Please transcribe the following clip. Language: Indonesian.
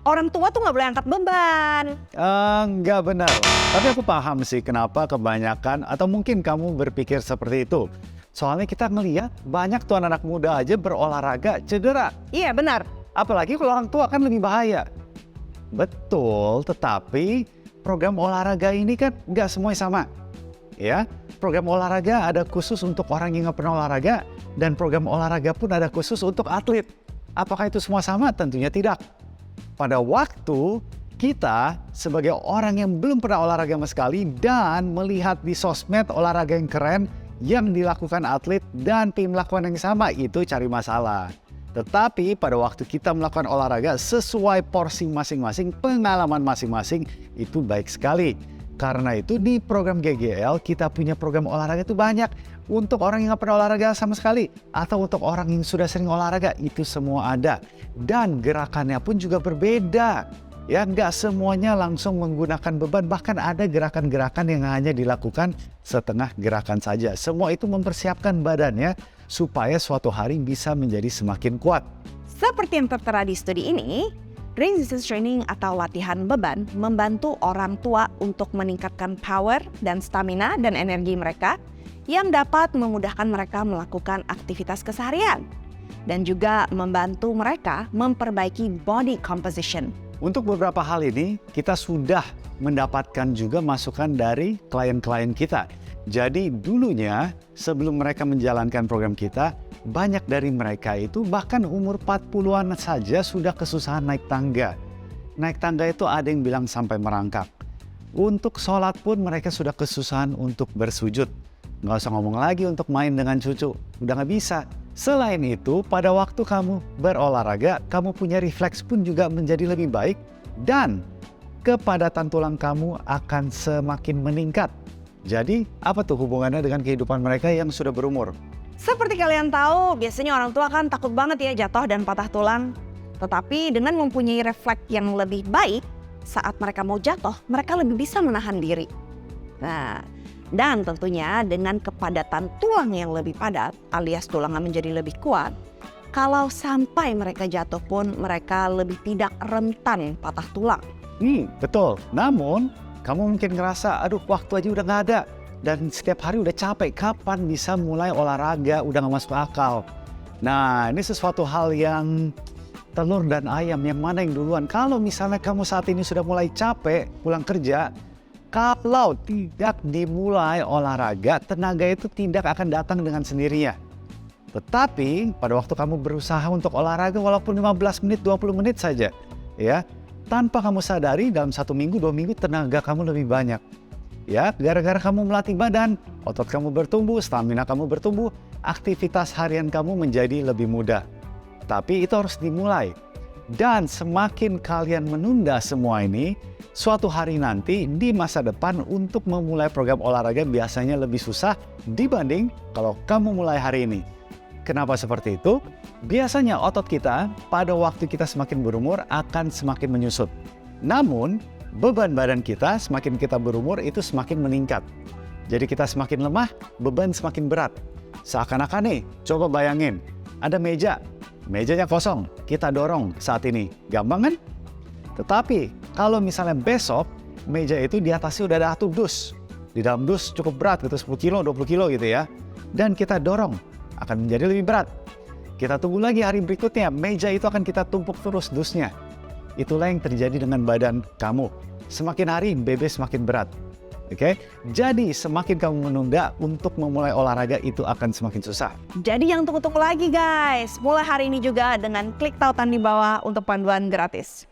orang tua tuh nggak boleh angkat beban. Nggak benar. Tapi aku paham sih kenapa kebanyakan atau mungkin kamu berpikir seperti itu. Soalnya kita ngeliat banyak tuh anak muda aja berolahraga cedera. Iya benar. Apalagi kalau orang tua kan lebih bahaya. Betul, tetapi program olahraga ini kan nggak semuanya sama. Ya, program olahraga ada khusus untuk orang yang nggak pernah olahraga, dan program olahraga pun ada khusus untuk atlet. Apakah itu semua sama? Tentunya tidak. Pada waktu kita sebagai orang yang belum pernah olahraga sama sekali dan melihat di sosmed olahraga yang keren yang dilakukan atlet dan tim melakukan yang sama, itu cari masalah. Tetapi pada waktu kita melakukan olahraga sesuai porsi masing-masing, pengalaman masing-masing, itu baik sekali. Karena itu di program GGL kita punya program olahraga itu banyak. Untuk orang yang nggak pernah olahraga sama sekali, atau untuk orang yang sudah sering olahraga, itu semua ada. Dan gerakannya pun juga berbeda. Ya, nggak semuanya langsung menggunakan beban, bahkan ada gerakan-gerakan yang hanya dilakukan setengah gerakan saja. Semua itu mempersiapkan badannya supaya suatu hari bisa menjadi semakin kuat. Seperti yang tertera di studi ini, resistance training atau latihan beban membantu orang tua untuk meningkatkan power dan stamina dan energi mereka yang dapat memudahkan mereka melakukan aktivitas keseharian dan juga membantu mereka memperbaiki body composition. Untuk beberapa hal ini, kita sudah mendapatkan juga masukan dari klien-klien kita. Jadi dulunya sebelum mereka menjalankan program kita, banyak dari mereka itu bahkan umur 40-an saja sudah kesusahan naik tangga. Naik tangga itu ada yang bilang sampai merangkak. Untuk sholat pun mereka sudah kesusahan untuk bersujud. Nggak usah ngomong lagi untuk main dengan cucu, udah nggak bisa. Selain itu, pada waktu kamu berolahraga, kamu punya refleks pun juga menjadi lebih baik dan kepadatan tulang kamu akan semakin meningkat. Jadi, apa tuh hubungannya dengan kehidupan mereka yang sudah berumur? Seperti kalian tahu, biasanya orang tua kan takut banget ya jatuh dan patah tulang. Tetapi dengan mempunyai refleks yang lebih baik, saat mereka mau jatuh, mereka lebih bisa menahan diri. Nah, dan tentunya dengan kepadatan tulang yang lebih padat, alias tulangnya menjadi lebih kuat, kalau sampai mereka jatuh pun mereka lebih tidak rentan patah tulang. Betul. Namun, kamu mungkin ngerasa, aduh waktu aja udah nggak ada. Dan setiap hari udah capek, kapan bisa mulai olahraga, udah nggak masuk akal. Nah, ini sesuatu hal yang telur dan ayam, yang mana yang duluan? Kalau misalnya kamu saat ini sudah mulai capek pulang kerja, kalau tidak dimulai olahraga, tenaga itu tidak akan datang dengan sendirinya. Tetapi pada waktu kamu berusaha untuk olahraga walaupun 15 menit, 20 menit saja, ya, tanpa kamu sadari dalam 1 minggu, 2 minggu tenaga kamu lebih banyak. Ya, gara-gara kamu melatih badan, otot kamu bertumbuh, stamina kamu bertumbuh, aktivitas harian kamu menjadi lebih mudah. Tapi itu harus dimulai. Dan semakin kalian menunda semua ini, suatu hari nanti di masa depan untuk memulai program olahraga biasanya lebih susah dibanding kalau kamu mulai hari ini. Kenapa seperti itu? Biasanya otot kita pada waktu kita semakin berumur akan semakin menyusut. Namun, beban badan kita semakin kita berumur itu semakin meningkat. Jadi kita semakin lemah, beban semakin berat. Seakan-akan nih, coba bayangin, ada meja, mejanya kosong, kita dorong saat ini. Gampang kan? Tetapi kalau misalnya besok, meja itu di atasnya udah ada atap dus. Di dalam dus cukup berat gitu, 10 kilo, 20 kilo gitu ya. Dan kita dorong, akan menjadi lebih berat. Kita tunggu lagi hari berikutnya, meja itu akan kita tumpuk terus dusnya. Itulah yang terjadi dengan badan kamu. Semakin hari, BB semakin berat. Oke? Jadi semakin kamu menunda untuk memulai olahraga itu akan semakin susah. Jadi yang tunggu-tunggu lagi guys, mulai hari ini juga dengan klik tautan di bawah untuk panduan gratis.